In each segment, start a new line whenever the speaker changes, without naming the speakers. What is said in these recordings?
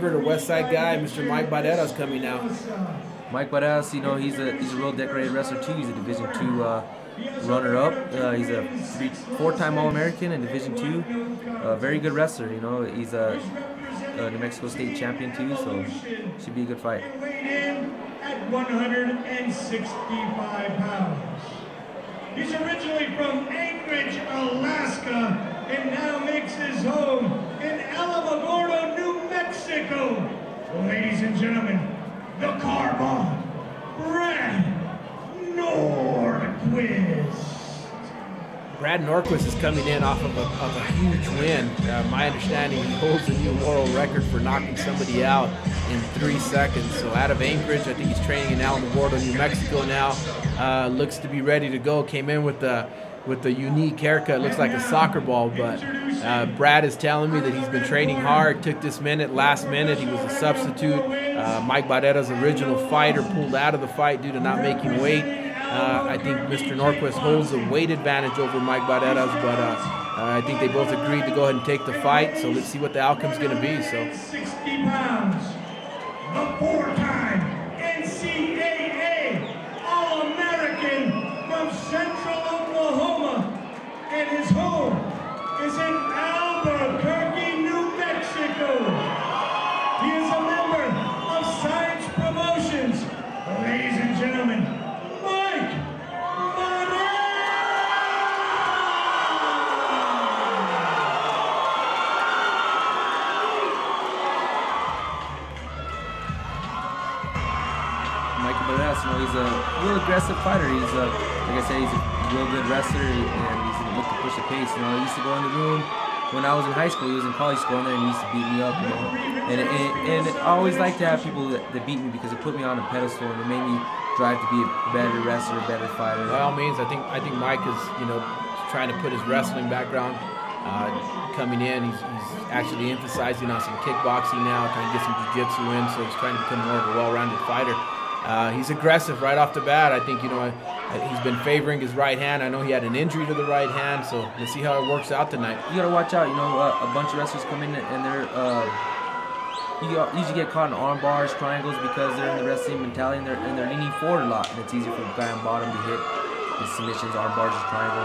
The West Side guy, Mr. Mike Barerras, coming out.
Mike Barerras, you know, he's a real decorated wrestler too. He's a Division II runner-up. He's a four-time All-American in Division II. Very good wrestler, you know. He's a New Mexico State champion too, so should be a good fight.
Weighed in at 165 pounds. He's originally from Anchorage, Alaska, and now makes his home in Alamogordo, New Mexico. Ladies and gentlemen, the Carbomb, Brad Norquist.
Brad Norquist is coming in off of a huge win. My understanding, he holds a new world record for knocking somebody out in 3 seconds. So out of Anchorage, I think he's training in Alamogordo, New Mexico now. Looks to be ready to go. Came in with a unique haircut. Looks like a soccer ball, but Brad is telling me that he's been training hard. Took this last minute. He was a substitute. Mike Barerras' original fighter pulled out of the fight due to not making weight. I think Mr. Norquist holds a weight advantage over Mike Barerras, but I think they both agreed to go ahead and take the fight. So let's see what the outcome's going to be. So
60 pounds, the four-time NCAA All-American from Central Oklahoma, and his home is in Albuquerque, New Mexico. He is a member of Saenz Productions. Ladies and gentlemen, Mike
Barerras, you know, he's a real aggressive fighter. He's like I said, he's a real good wrestler, and he's gonna look to push the pace. You know, he used to go in the room when I was in high school. He was in college school, and he used to beat me up. You know, and I always like to have people that beat me because it put me on a pedestal and it made me drive to be a better wrestler, a better fighter.
By all means, I think Mike is, you know, trying to put his wrestling background coming in. He's actually emphasizing on some kickboxing now, trying to get some jiu-jitsu in, so he's trying to become more of a well-rounded fighter. He's aggressive right off the bat. I think, you know, he's been favoring his right hand. I know he had an injury to the right hand, so let's see how it works out tonight.
You gotta watch out. You know, a bunch of wrestlers come in and they're you usually get caught in arm bars, triangles, because they're in the wrestling mentality and they're leaning forward a lot, and it's easier for the guy on bottom to hit his submissions, arm bars, or triangle,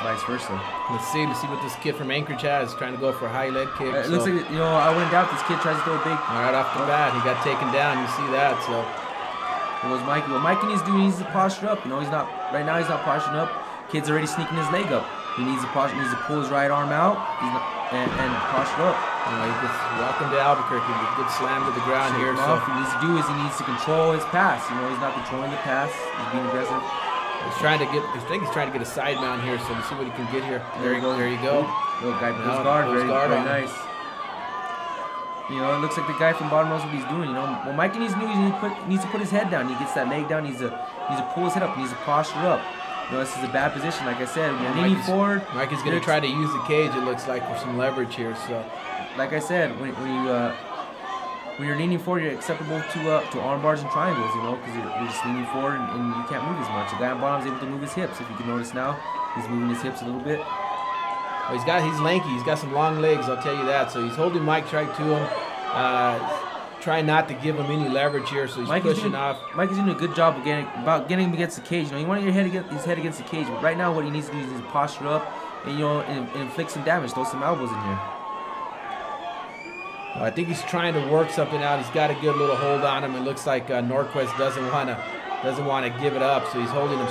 vice versa.
Let's see what this kid from Anchorage has. Trying to go for a high leg kick.
It looks like, you know, I wouldn't doubt this kid tries to throw a big.
Right off the bat, he got taken down. You see that, so.
What was Mikey? What Mikey needs to do, he needs to posture up. You know, he's not right now. He's not posturing up. Kid's already sneaking his leg up. He needs to posture. Needs to pull his right arm out and posture up.
You know, he gets welcome to Albuquerque. A good slam to the ground here. So
what he needs to do is he needs to control his pass. You know, he's not controlling the pass. He's being aggressive.
He's trying to get. I think he's trying to get a side mount here. So let's see what he can get here. There you go. There you go.
Little guy pulls guard. Very nice. You know, it looks like the guy from bottom knows what he's doing. You know, what Mikey needs to do is he needs to put his head down. He gets that leg down. He needs to pull his head up. He needs to posture up. You know, this is a bad position. Like I said, when you're leaning forward,
Mikey's going to try to use the cage. It looks like for some leverage here. So,
like I said, when you're leaning forward, you're acceptable to arm bars and triangles. You know, because you're just leaning forward and you can't move as much. The guy on bottom is able to move his hips. If you can notice now, he's moving his hips a little bit.
Well, he's lanky. He's got some long legs. I'll tell you that. So he's holding Mike right to him. Trying not to give him any leverage here, so he's pushing off.
Mike is doing a good job of getting him against the cage. You know, you want his head against the cage, but right now what he needs to do is to posture up and, you know, and inflict some damage. Throw some elbows in here.
Well, I think he's trying to work something out. He's got a good little hold on him. It looks like Norquist doesn't want to give it up, so he's holding him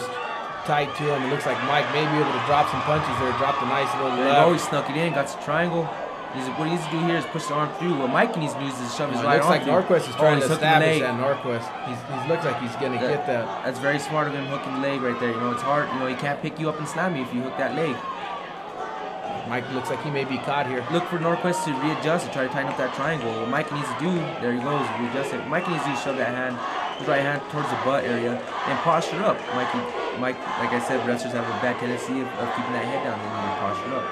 tight to him. It looks like Mike may be able to drop some punches there. Dropped a nice little left.
Oh, he snuck it in. Got some triangle. What he needs to do here is push the arm through. What Mike needs to do is shove his right arm through.
It looks like Norquist is trying to establish that Norquist. He looks like he's going to get that.
That's very smart of him hooking the leg right there. You know, it's hard. You know, he can't pick you up and slam you if you hook that leg.
Mike looks like he may be caught here.
Look for Norquist to readjust and try to tighten up that triangle. What Mike needs to do, there he goes, readjust it. Mike needs to do is shove that hand, his right hand towards the butt area and posture up. Mike, like I said, wrestlers have a bad tendency of keeping that head down. They need to posture up.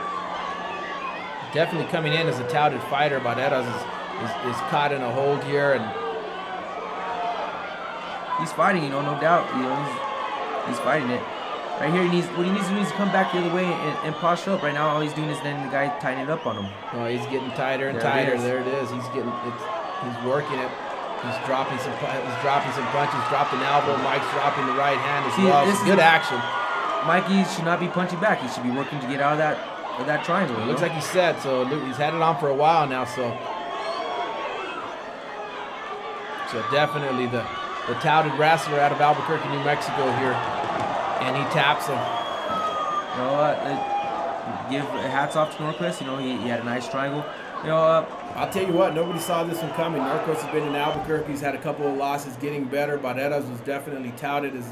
Definitely coming in as a touted fighter. Barerras is caught in a hold here, and
he's fighting. You know, no doubt. You know, he's fighting it. Right here, what he needs to do is come back the other way and posture up. Right now, all he's doing is letting the guy tighten it up on him.
Oh, he's getting tighter and tighter. There it is. He's getting. He's working it. He's dropping some punches, dropped an elbow. Mike's dropping the right hand as well. It's good action.
Mikey should not be punching back. He should be working to get out of that triangle.
It looks like he's set, so he's had it on for a while now. So definitely the touted wrestler out of Albuquerque, New Mexico here, and he taps him.
You know what? Give hats off to Norquist. You know, he had a nice triangle. You know,
I'll tell you what, nobody saw this one coming. Norquist has been in Albuquerque. He's had a couple of losses, getting better. Barerras was definitely touted as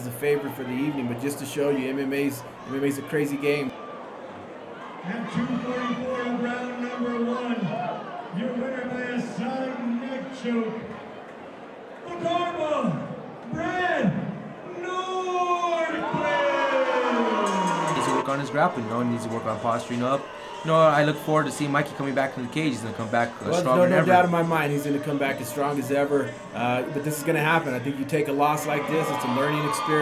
the favorite for the evening. But just to show you, MMA's a crazy game.
At 244 of round number 1, your winner by a side neck choke, the Carbomb, Brad Norquist.
Needs to work on his grappling, you know, he needs to work on posturing up. You know, I look forward to seeing Mikey coming back to the cage. He's going to come back stronger than ever.
No doubt in my mind he's going to come back as strong as ever. But this is going to happen. I think you take a loss like this, it's a learning experience.